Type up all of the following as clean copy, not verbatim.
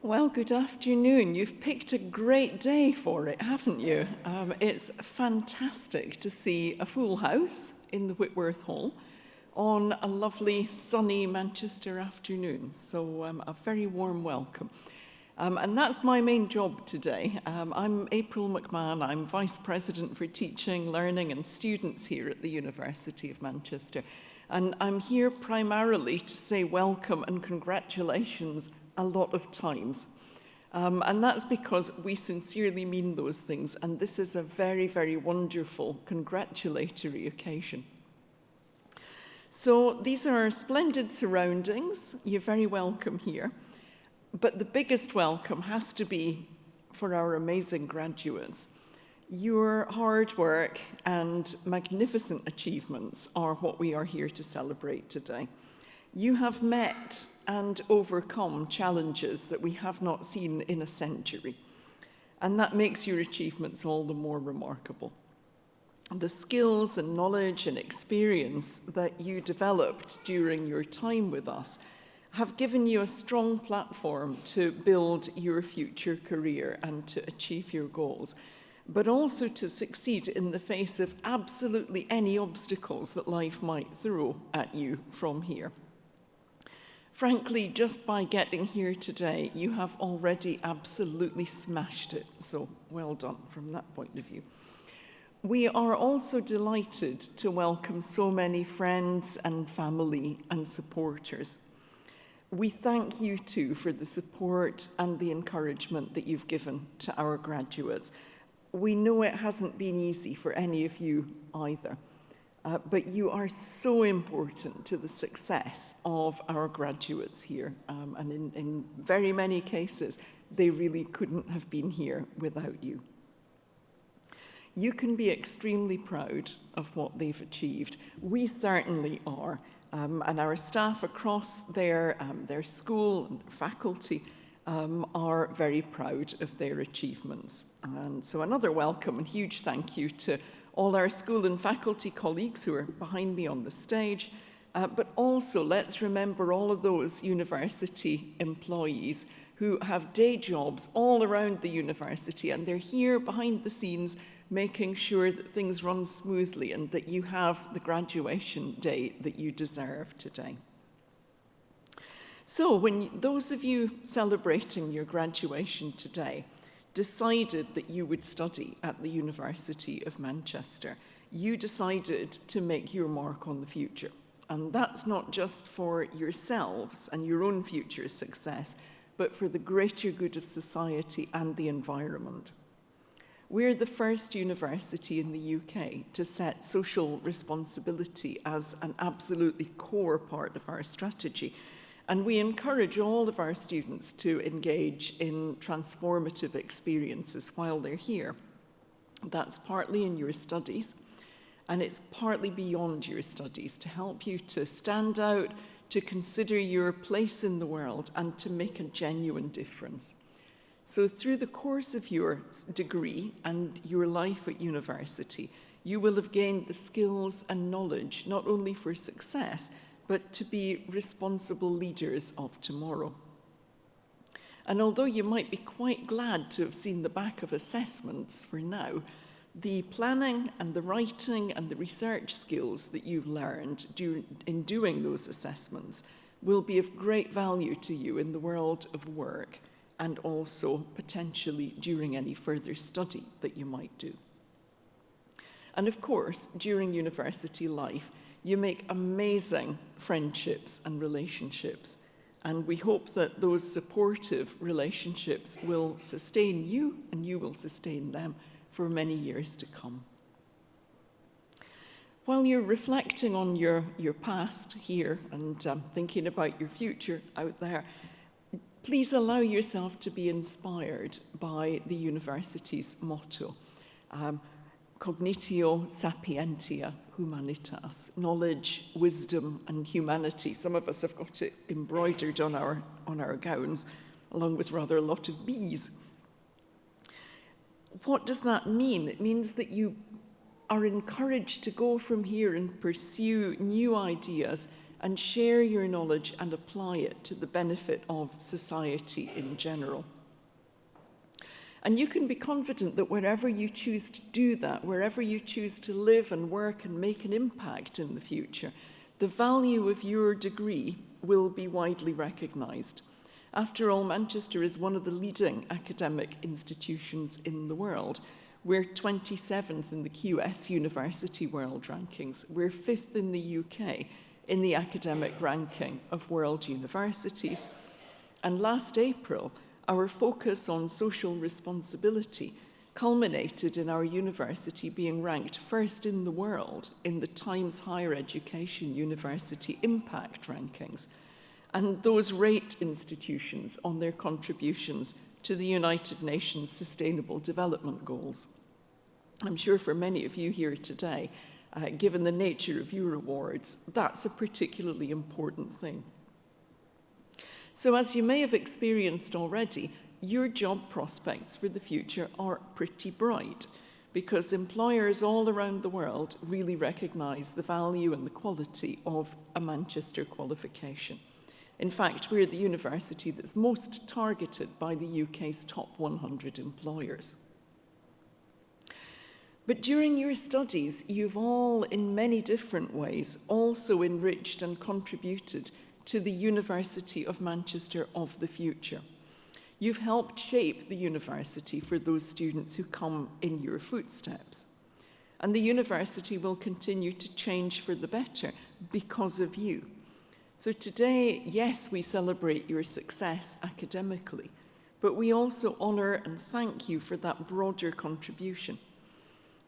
Well, good afternoon. You've picked a great day for it, haven't you? It's fantastic to see a full house in the Whitworth Hall on a lovely sunny Manchester afternoon. So a very warm welcome. And that's my main job today. I'm April McMahon. I'm Vice President for Teaching, Learning and Students here at the University of Manchester. And I'm here primarily to say welcome and congratulations a lot of times. And that's because we sincerely mean those things, and this is a very, very wonderful congratulatory occasion. So these are splendid surroundings. You're very welcome here. But the biggest welcome has to be for our amazing graduates. Your hard work and magnificent achievements are what we are here to celebrate today. You have met and overcome challenges that we have not seen in a century, and that makes your achievements all the more remarkable. The skills and knowledge and experience that you developed during your time with us have given you a strong platform to build your future career and to achieve your goals, but also to succeed in the face of absolutely any obstacles that life might throw at you from here. Frankly, just by getting here today, you have already absolutely smashed it, so well done from that point of view. We are also delighted to welcome so many friends and family and supporters. We thank you too for the support and the encouragement that you've given to our graduates. We know it hasn't been easy for any of you either. But you are so important to the success of our graduates here. And in very many cases, they really couldn't have been here without you. You can be extremely proud of what they've achieved. We certainly are. And our staff across their school and their faculty are very proud of their achievements. And so another welcome and huge thank you to all our school and faculty colleagues who are behind me on the stage, but also let's remember all of those university employees who have day jobs all around the university, and they're here behind the scenes making sure that things run smoothly and that you have the graduation day that you deserve today. So when those of you celebrating your graduation today decided that you would study at the University of Manchester, you decided to make your mark on the future. And that's not just for yourselves and your own future success, but for the greater good of society and the environment. We're the first university in the UK to set social responsibility as an absolutely core part of our strategy. And we encourage all of our students to engage in transformative experiences while they're here. That's partly in your studies, and it's partly beyond your studies to help you to stand out, to consider your place in the world, and to make a genuine difference. So through the course of your degree and your life at university, you will have gained the skills and knowledge not only for success, but to be responsible leaders of tomorrow. And although you might be quite glad to have seen the back of assessments for now, the planning and the writing and the research skills that you've learned in doing those assessments will be of great value to you in the world of work and also potentially during any further study that you might do. And of course, during university life, you make amazing friendships and relationships, and we hope that those supportive relationships will sustain you and you will sustain them for many years to come. While you're reflecting on your past here and thinking about your future out there, please allow yourself to be inspired by the university's motto. Cognitio sapientia humanitas, knowledge, wisdom, and humanity. Some of us have got it embroidered on our gowns, along with rather a lot of bees. What does that mean? It means that you are encouraged to go from here and pursue new ideas and share your knowledge and apply it to the benefit of society in general. And you can be confident that wherever you choose to do that, wherever you choose to live and work and make an impact in the future, the value of your degree will be widely recognised. After all, Manchester is one of the leading academic institutions in the world. We're 27th in the QS University World Rankings. We're 5th in the UK in the academic ranking of world universities. And last April, our focus on social responsibility culminated in our university being ranked first in the world in the Times Higher Education University Impact Rankings. And those rate institutions on their contributions to the United Nations Sustainable Development Goals. I'm sure for many of you here today, given the nature of your awards, that's a particularly important thing. So as you may have experienced already, your job prospects for the future are pretty bright because employers all around the world really recognise the value and the quality of a Manchester qualification. In fact, we're the university that's most targeted by the UK's top 100 employers. But during your studies, you've all, in many different ways, also enriched and contributed to the University of Manchester of the future. You've helped shape the university for those students who come in your footsteps. And the university will continue to change for the better because of you. So today, yes, we celebrate your success academically, but we also honour and thank you for that broader contribution,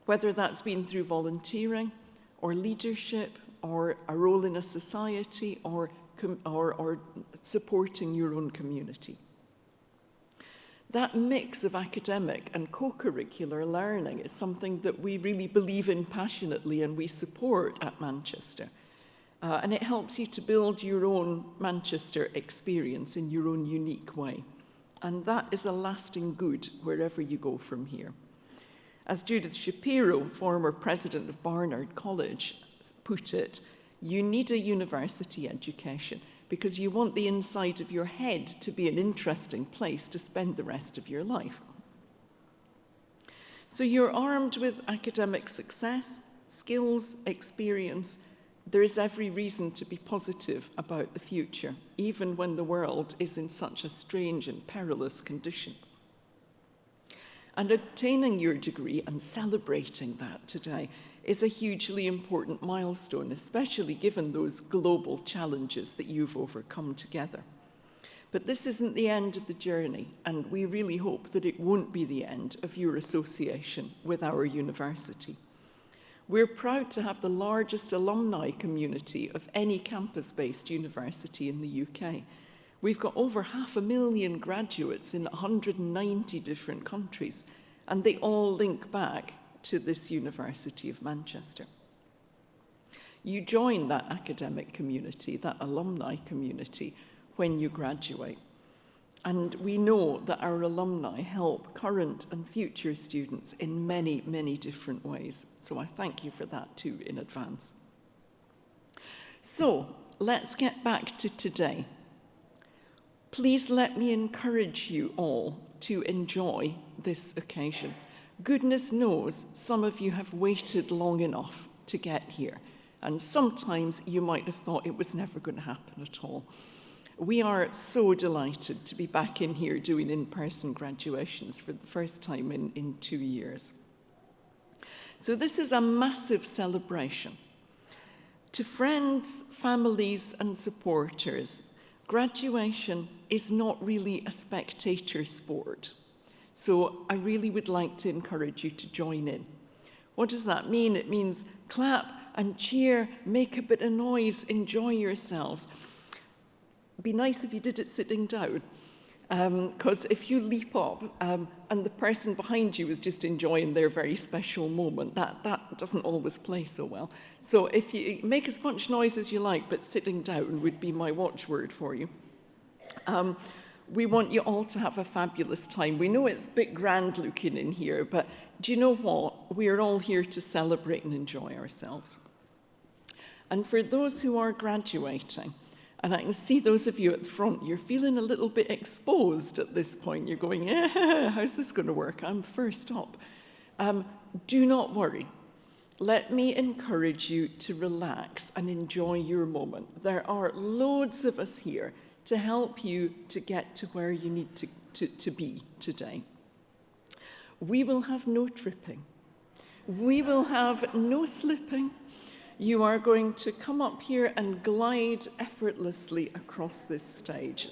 whether that's been through volunteering or leadership or a role in a society or supporting your own community. That mix of academic and co-curricular learning is something that we really believe in passionately and we support at Manchester. And it helps you to build your own Manchester experience in your own unique way. And that is a lasting good wherever you go from here. As Judith Shapiro, former president of Barnard College, put it, you need a university education because you want the inside of your head to be an interesting place to spend the rest of your life. So you're armed with academic success, skills, experience. There is every reason to be positive about the future, even when the world is in such a strange and perilous condition. And obtaining your degree and celebrating that today is a hugely important milestone, especially given those global challenges that you've overcome together. But this isn't the end of the journey, and we really hope that it won't be the end of your association with our university. We're proud to have the largest alumni community of any campus-based university in the UK. We've got over 500,000 graduates in 190 different countries, and they all link back to this University of Manchester. You join that academic community, that alumni community, when you graduate. And we know that our alumni help current and future students in many, many different ways. So I thank you for that too in advance. So let's get back to today. Please let me encourage you all to enjoy this occasion. Goodness knows some of you have waited long enough to get here, and sometimes you might have thought it was never going to happen at all. We are so delighted to be back in here doing in-person graduations for the first time in 2 years. So this is a massive celebration. To friends, families, and supporters, graduation is not really a spectator sport. So I really would like to encourage you to join in. What does that mean? It means clap and cheer, make a bit of noise, enjoy yourselves. It'd be nice if you did it sitting down, because if you leap up and the person behind you is just enjoying their very special moment, that doesn't always play so well. So if you make as much noise as you like, but sitting down would be my watchword for you. We want you all to have a fabulous time. We know it's a bit grand looking in here, but do you know what? We are all here to celebrate and enjoy ourselves. And for those who are graduating, and I can see those of you at the front, you're feeling a little bit exposed at this point. You're going, how's this going to work? I'm first up. Do not worry. Let me encourage you to relax and enjoy your moment. There are loads of us here to help you to get to where you need to be today. We will have no tripping. We will have no slipping. You are going to come up here and glide effortlessly across this stage.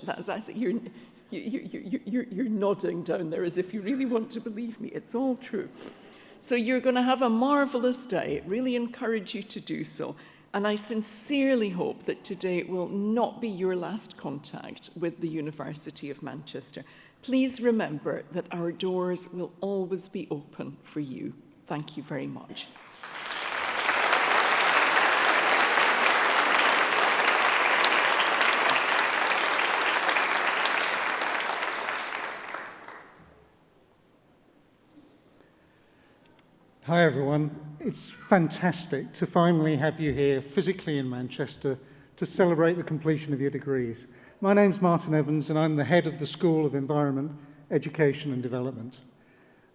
You're nodding down there as if you really want to believe me. It's all true. So you're going to have a marvelous day. Really encourage you to do so. And I sincerely hope that today will not be your last contact with the University of Manchester. Please remember that our doors will always be open for you. Thank you very much. Hi everyone, it's fantastic to finally have you here physically in Manchester to celebrate the completion of your degrees. My name's Martin Evans and I'm the head of the School of Environment, Education and Development.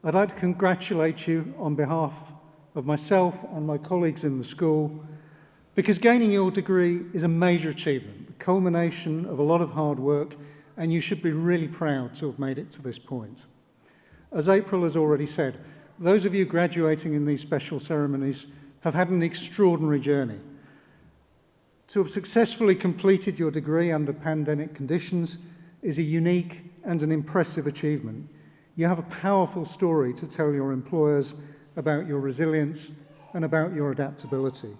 I'd like to congratulate you on behalf of myself and my colleagues in the school because gaining your degree is a major achievement, the culmination of a lot of hard work, and you should be really proud to have made it to this point. As April has already said, those of you graduating in these special ceremonies have had an extraordinary journey. To have successfully completed your degree under pandemic conditions is a unique and an impressive achievement. You have a powerful story to tell your employers about your resilience and about your adaptability.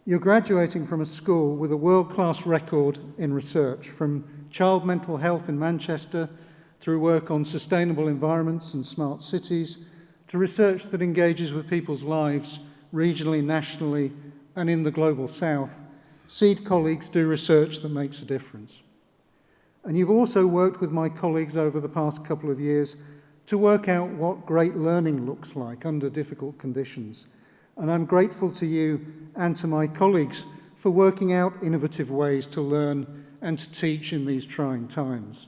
You're graduating from a school with a world-class record in research, from child mental health in Manchester through work on sustainable environments and smart cities, to research that engages with people's lives regionally, nationally, and in the global south. SEED colleagues do research that makes a difference. And you've also worked with my colleagues over the past couple of years to work out what great learning looks like under difficult conditions. And I'm grateful to you and to my colleagues for working out innovative ways to learn and to teach in these trying times.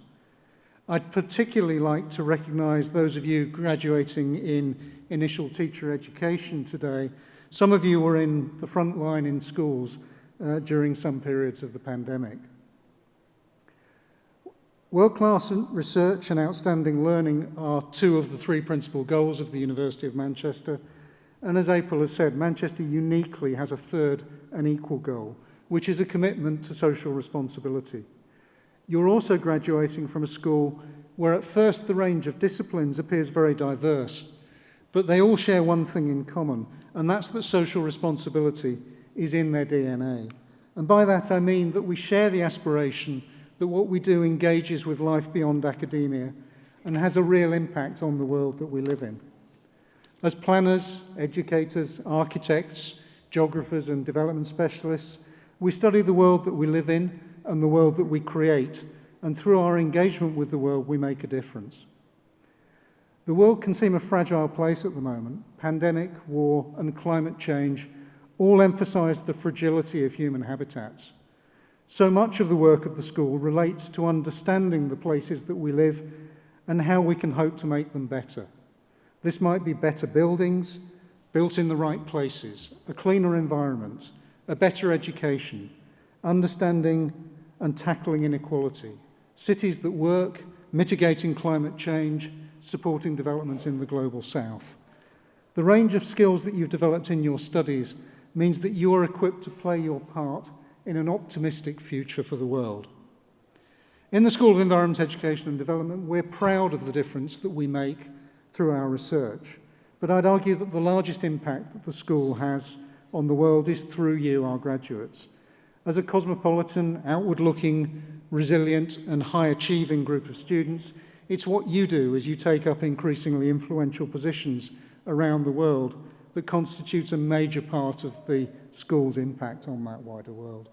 I'd particularly like to recognise those of you graduating in initial teacher education today. Some of you were in the front line in schools during some periods of the pandemic. World-class research and outstanding learning are two of the three principal goals of the University of Manchester. And as April has said, Manchester uniquely has a third and equal goal, which is a commitment to social responsibility. You're also graduating from a school where at first the range of disciplines appears very diverse, but they all share one thing in common, and that's that social responsibility is in their DNA. And by that I mean that we share the aspiration that what we do engages with life beyond academia and has a real impact on the world that we live in. As planners, educators, architects, geographers and development specialists, we study the world that we live in and the world that we create, and through our engagement with the world, we make a difference. The world can seem a fragile place at the moment. Pandemic, war, and climate change all emphasize the fragility of human habitats. So much of the work of the school relates to understanding the places that we live and how we can hope to make them better. This might be better buildings, built in the right places, a cleaner environment, a better education, understanding and tackling inequality, cities that work, mitigating climate change, supporting development in the global south. The range of skills that you've developed in your studies means that you are equipped to play your part in an optimistic future for the world. In the School of Environment, Education and Development, we're proud of the difference that we make through our research, but I'd argue that the largest impact that the school has on the world is through you, our graduates. As a cosmopolitan, outward-looking, resilient and high-achieving group of students, it's what you do as you take up increasingly influential positions around the world that constitutes a major part of the school's impact on that wider world.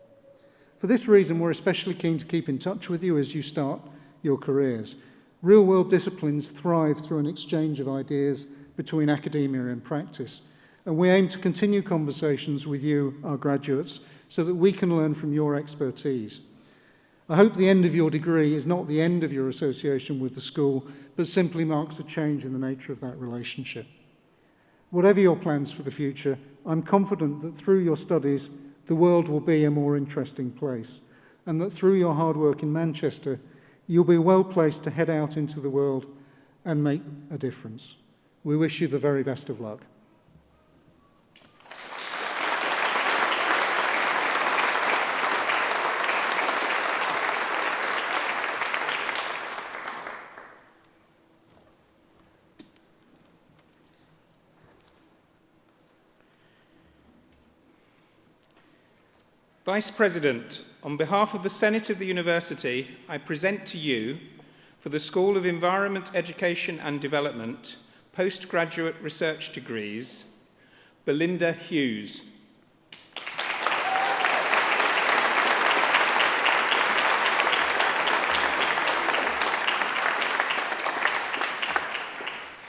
For this reason, we're especially keen to keep in touch with you as you start your careers. Real-world disciplines thrive through an exchange of ideas between academia and practice, And we aim to continue conversations with you, our graduates, so that we can learn from your expertise. I hope the end of your degree is not the end of your association with the school, but simply marks a change in the nature of that relationship. Whatever your plans for the future, I'm confident that through your studies, the world will be a more interesting place, and that through your hard work in Manchester, you'll be well placed to head out into the world and make a difference. We wish you the very best of luck. Vice President, on behalf of the Senate of the University, I present to you, for the School of Environment, Education and Development, postgraduate research degrees, Belinda Hughes.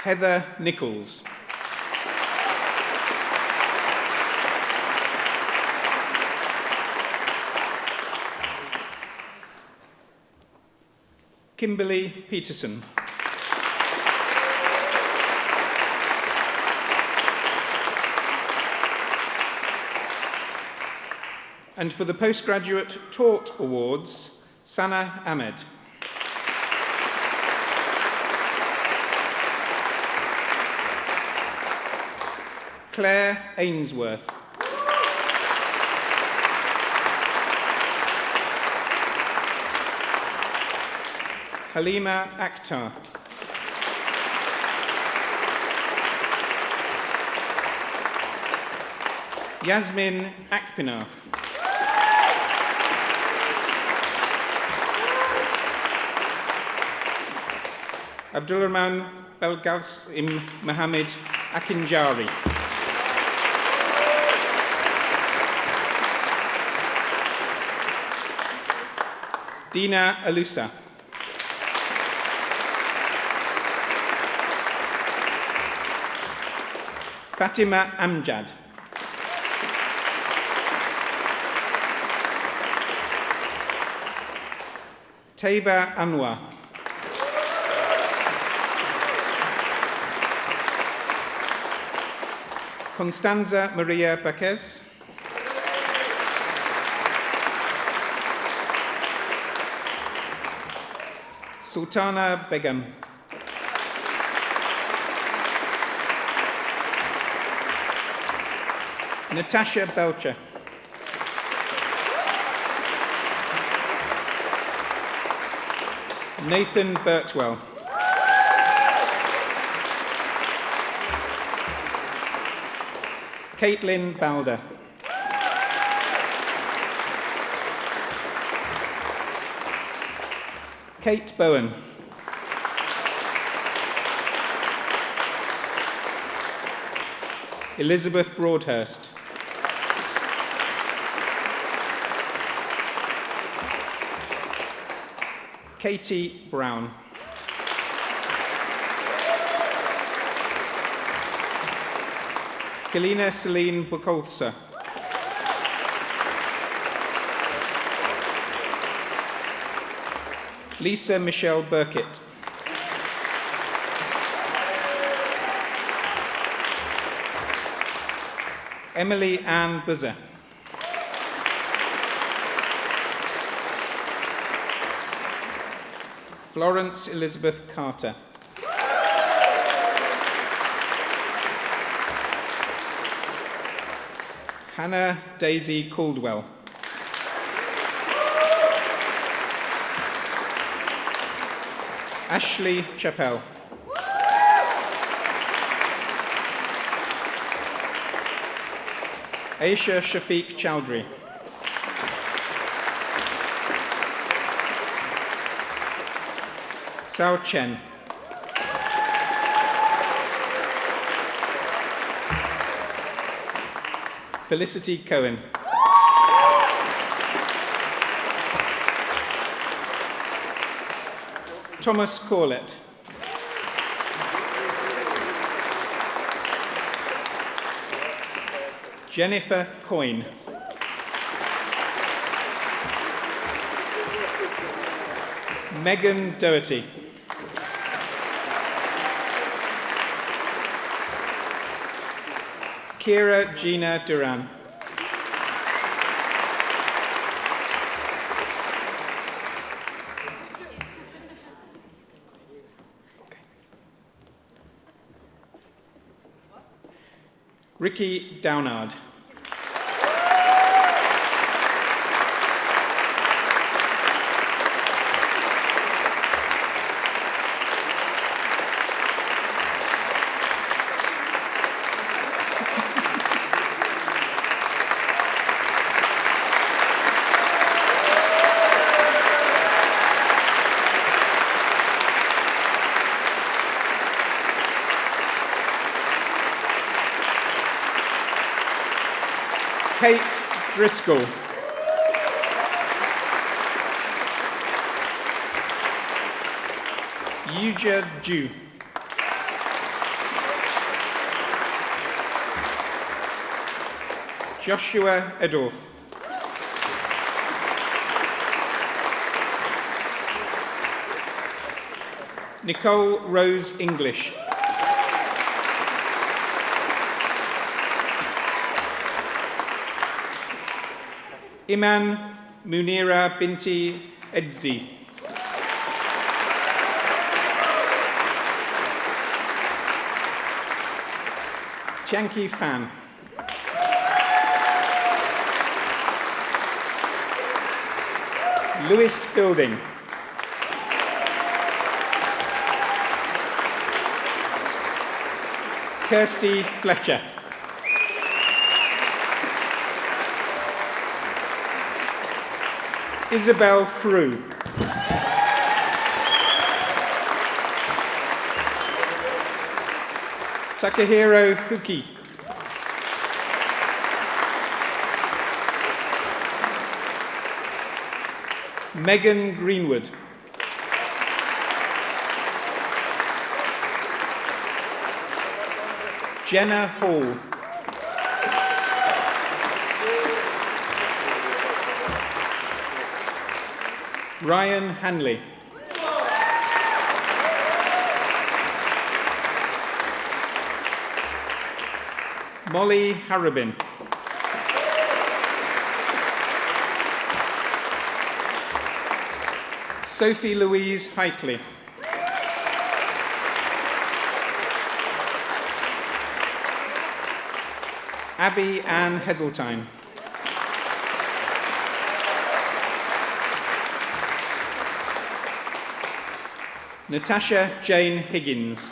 Heather Nichols. Kimberly Peterson. And for the Postgraduate Taught Awards, Sana Ahmed. Claire Ainsworth. Halima Akhtar. Yasmin Akpinar. Abdulrahman Belgasim Mohammed Akinjari. Dina Alusa. Fatima Amjad. Taiba Anwar. Constanza Maria Baquez. Sultana Begum. Natasha Belcher. Nathan Birtwell. Caitlin Balder. Kate Bowen. Elizabeth Broadhurst. Katie Brown. Galina Celine Bukolsa. Lisa Michelle Burkitt. Emily Ann Buzzer. Florence Elizabeth Carter. Hannah Daisy Caldwell. Ashley Chappell. Aisha Shafiq Chowdhury. Sao Chen. Felicity Cohen. Thomas Corlett. Jennifer Coyne. Megan Doherty. Kira Gina Duran. Ricky Downard. Kate Driscoll. Yuja Ju. Joshua Edorf. Nicole Rose English. Iman Munira Binti Edzi. Chanki Fan. Lewis Fielding. Kirsty Fletcher. Isabel Frew. Takahiro Fuki. Megan Greenwood. Jenna Hall. Ryan Hanley. Molly Harrobin. Sophie Louise Heitley. Abby Ann Heseltine. Natasha Jane Higgins.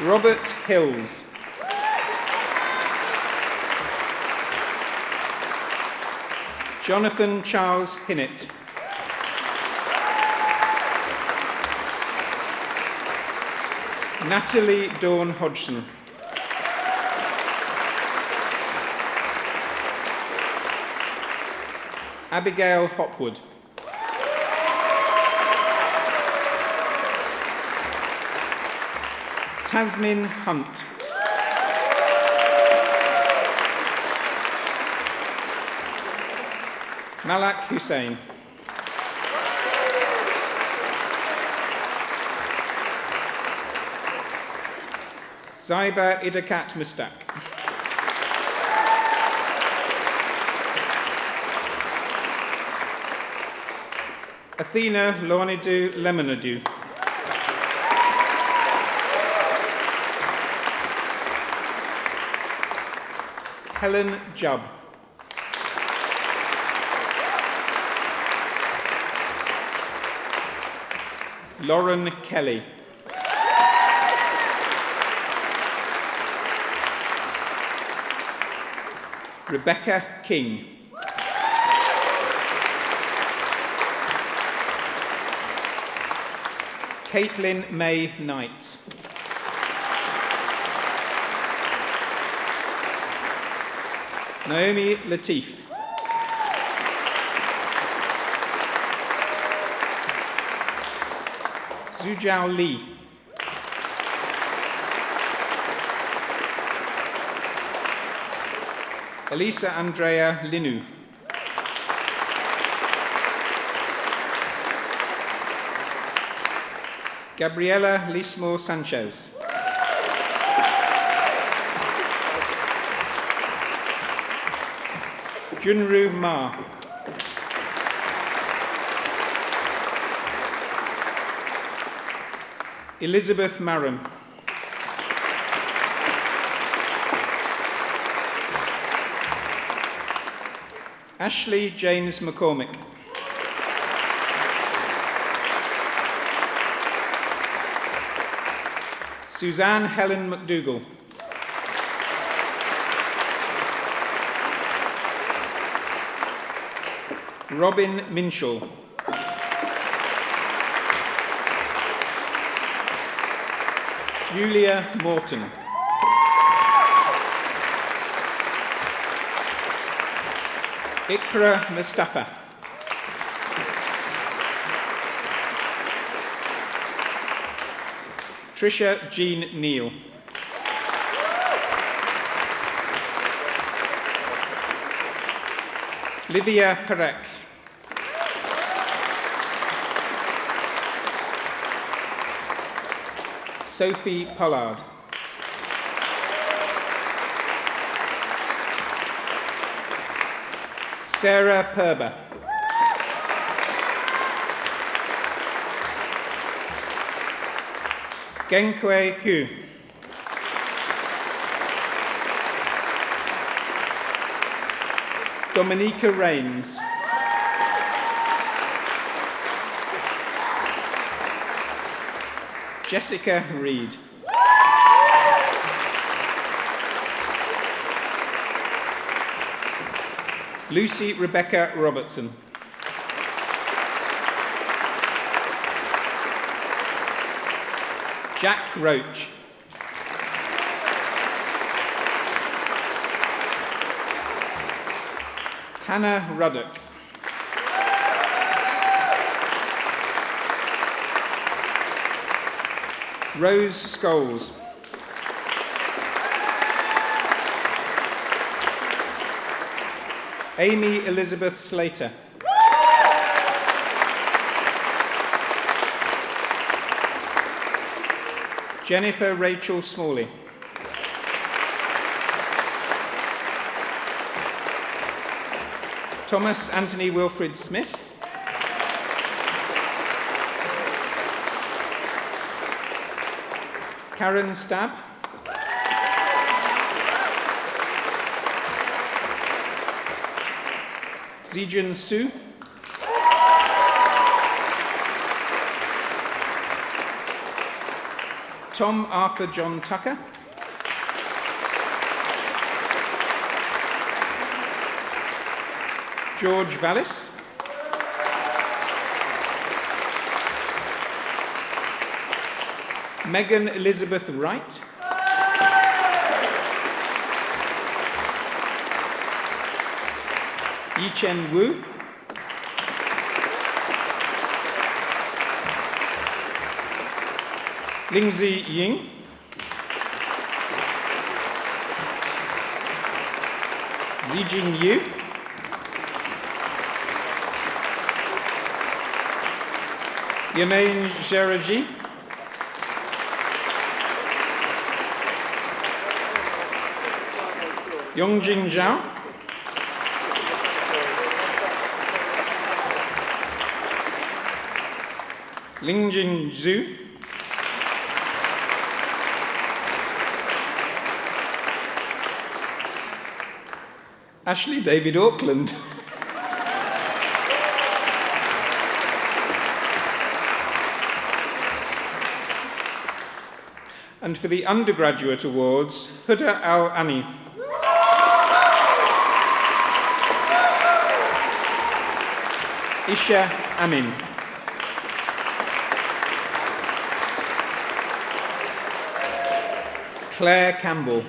Robert Hills. Jonathan Charles Hinnett. Natalie Dawn Hodgson. Abigail Hopwood. Tasmin Hunt. Malak Hussain. Zaiba Idakat Mustak. Athena Loanidu Lemonadu. Helen Jubb. Lauren Kelly. Rebecca King. Caitlin May Knight. Naomi Latif. Zhujiao Li. Elisa Andrea Linu. Gabriela Lismo Sanchez. Junru Ma. Elizabeth Marum. Ashley James McCormick. Suzanne Helen McDougall. Robin Minshall. Julia Morton. Ikra Mustafa. Trisha Jean Neal. Livia Perek. Sophie Pollard. Sarah Perber. Genkwe Hu. Dominica Rains. Jessica Reed. Lucy Rebecca Robertson. Jack Roach. Hannah Ruddock. Rose Scholes. Amy Elizabeth Slater. Jennifer Rachel Smalley. Thomas Anthony Wilfred Smith. Karen Stab. Zijun Su. Tom Arthur John Tucker. George Vallis. Megan Elizabeth Wright. Yichen Wu. Lingzi Ying. Zijing Yu. Yamain Jeraji. Yongjing Zhao. Lingjin Zhu. Ashley David Auckland. And for the undergraduate awards, Huda Al-Ani. Isha Amin. Claire Campbell.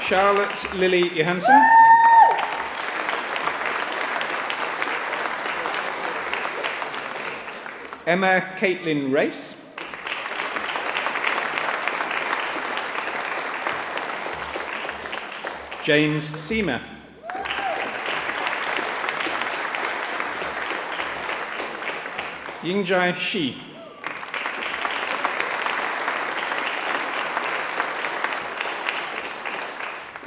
Charlotte Lily Johansson. Emma Caitlin Race. James Seamer. Yingjai Shi.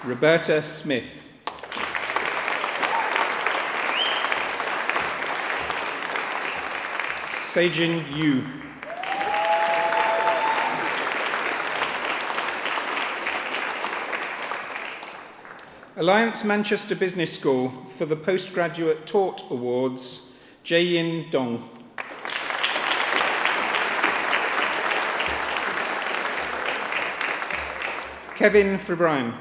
Roberta Smith. Sejin Yu. Alliance Manchester Business School for the Postgraduate Taught Awards, Jae-yin Dong. Kevin Fribrime.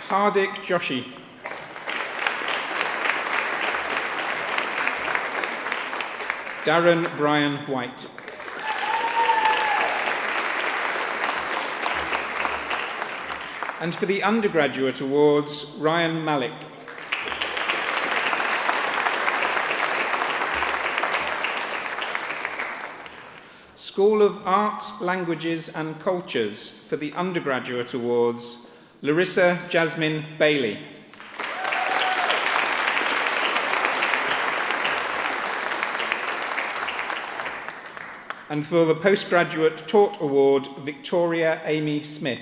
Hardik Joshi. Darren Brian White. And for the undergraduate awards, Ryan Malik. School of Arts, Languages and Cultures for the undergraduate awards, Larissa Jasmine Bailey. And for the postgraduate taught award, Victoria Amy Smith.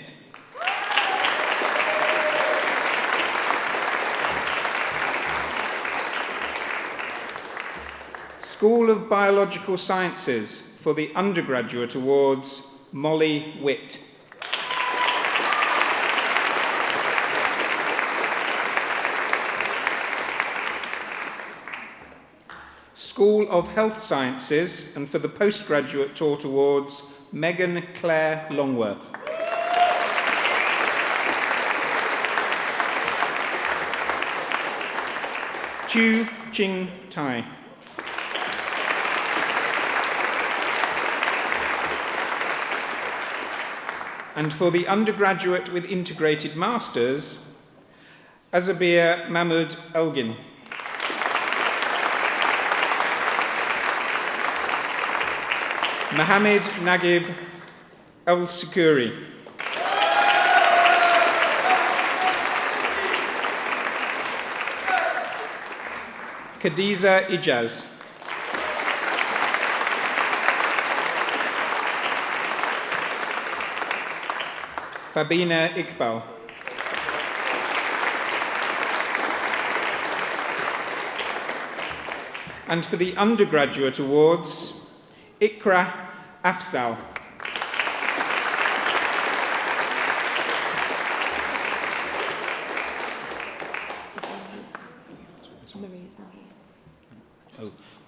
School of Biological Sciences for the undergraduate awards, Molly Witt. School of Health Sciences, and for the postgraduate taught awards, Megan Claire Longworth. Chu Ching Tai. And for the undergraduate with integrated masters, Azabir Mahmoud Elgin. Mohammed Nagib El-Sukuri. Khadiza Ijaz. Fabina Iqbal. And for the undergraduate awards, Ikra Afzal.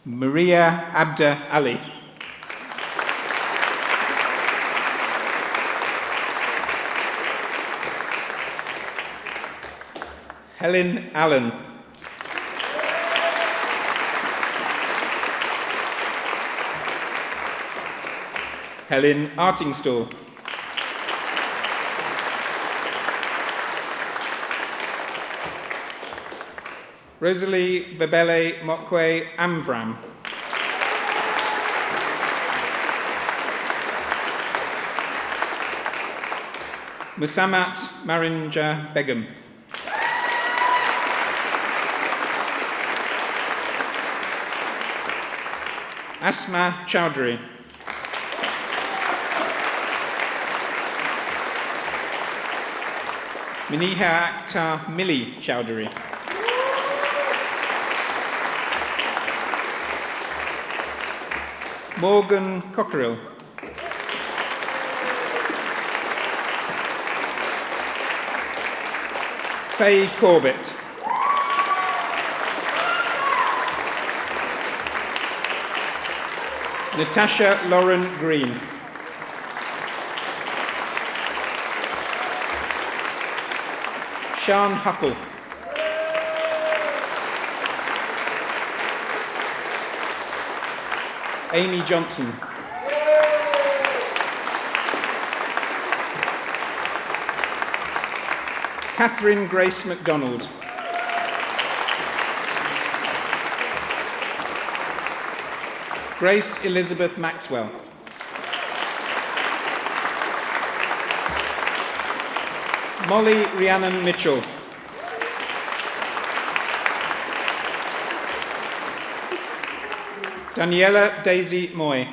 Maria Abda Ali. Helen Allen. Helen Artingstall. Rosalie Babele Mokwe Amvram. Musamat Marinja Begum. Asma Chowdhury. Miniha Akhtar Millie Chowdhury. Morgan Cockerill. Faye Corbett. Natasha Lauren Green. Sean Huckle. Amy Johnson. Catherine Grace MacDonald. Grace Elizabeth Maxwell. Molly Rhiannon Mitchell. Daniela Daisy Moy.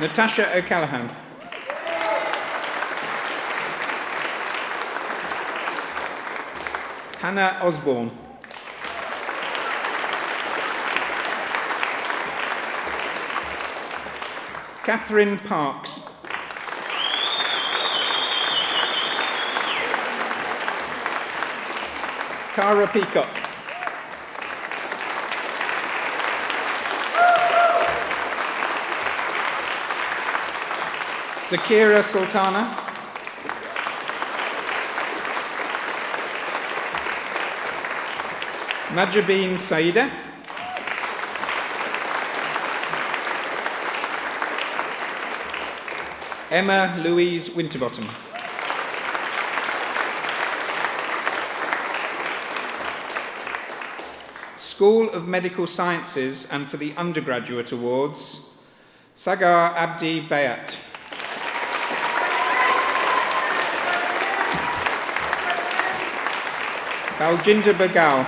Natasha O'Callaghan. Hannah Osborne. Catherine Parks. Cara Peacock. Zakira Sultana. Majabeen Saida. Emma Louise Winterbottom. School of Medical Sciences and for the Undergraduate Awards, Sagar Abdi Bayat. Baljinder Bagal.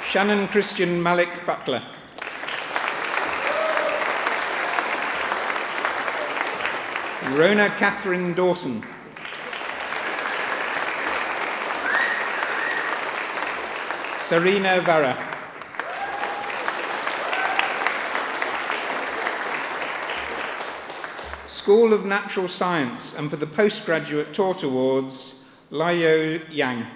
Shannon Christian Malik Butler. Rona Catherine Dawson. Serena Vara. School of Natural Science and for the Postgraduate Taught Awards, Layo Yang.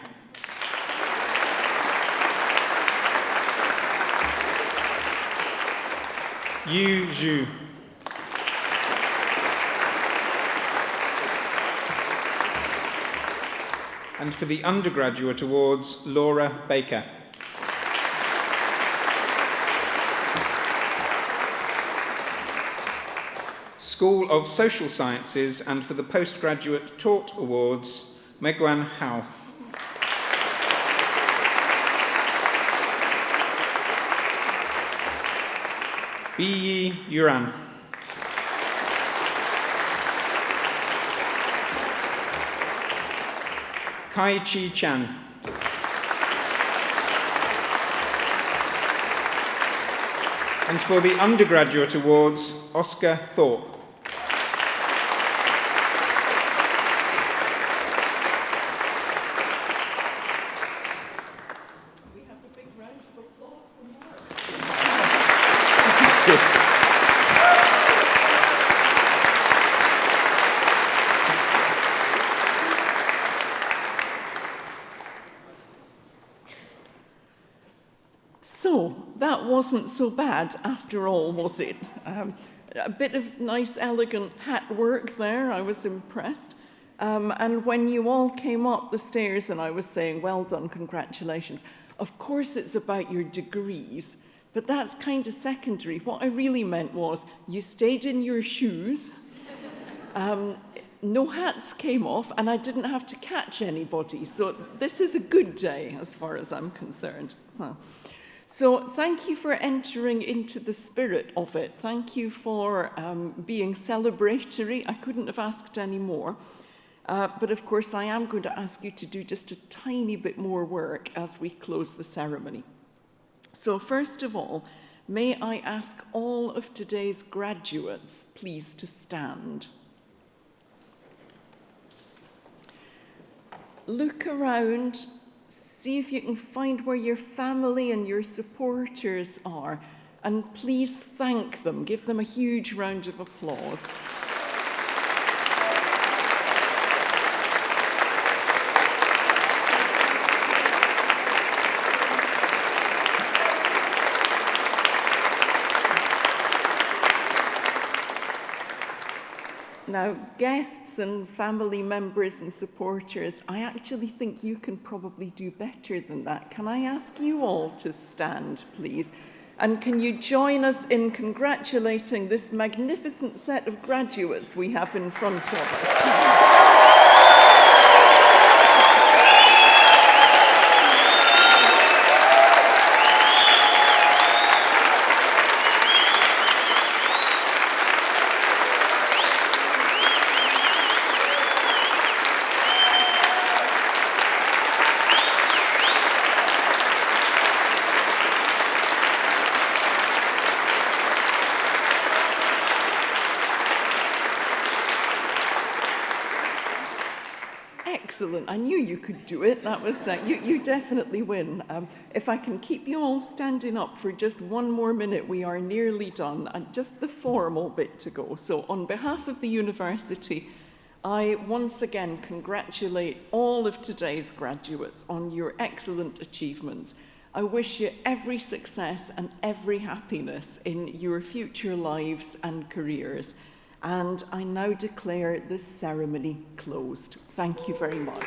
Yu Zhu. And for the Undergraduate Awards, Laura Baker. School of Social Sciences and for the Postgraduate Taught Awards, Megwan Hao. Biyi Yuran. Kai Chi Chan. And for the Undergraduate Awards, Oscar Thorpe. We have a big round of applause for Mark. So, that wasn't so bad after all, was it? A bit of nice, elegant hat work there, I was impressed. And when you all came up the stairs and I was saying, well done, congratulations, of course it's about your degrees, but that's kind of secondary. What I really meant was you stayed in your shoes, no hats came off, and I didn't have to catch anybody. So this is a good day as far as I'm concerned. So thank you for entering into the spirit of it. Thank you for being celebratory. I couldn't have asked any more. But of course, I am going to ask you to do just a tiny bit more work as we close the ceremony. So first of all, may I ask all of today's graduates, please, to stand. Look around. See if you can find where your family and your supporters are, and please thank them. Give them a huge round of applause. Now, guests and family members and supporters, I actually think you can probably do better than that. Can I ask you all to stand, please? And can you join us in congratulating this magnificent set of graduates we have in front of us? excellent. I knew you could do it. That was you definitely win. If I can keep you all standing up for just one more minute, we are nearly done, and just the formal bit to go. So on behalf of the university, I once again congratulate all of today's graduates on your excellent achievements. I wish you every success and every happiness in your future lives and careers. And I now declare this ceremony closed. Thank you very much.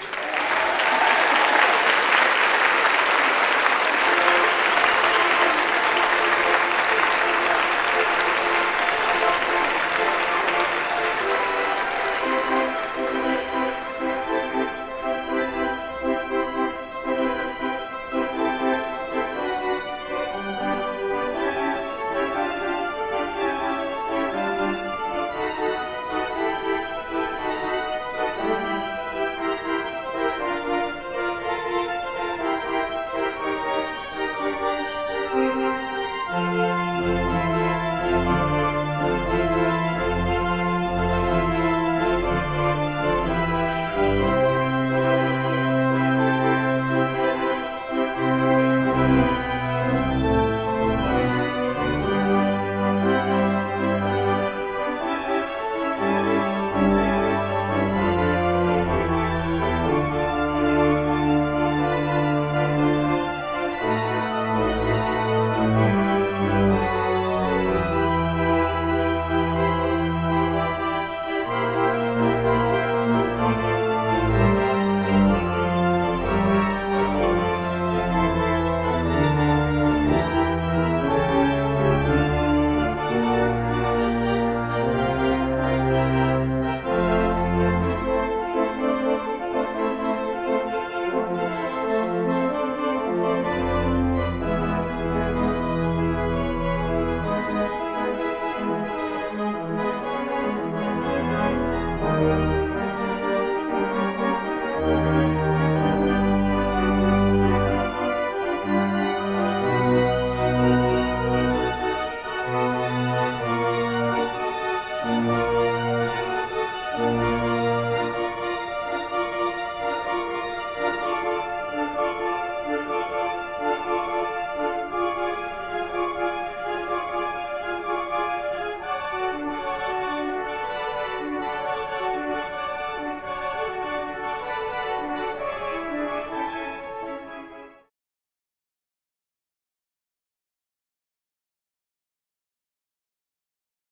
Thank you.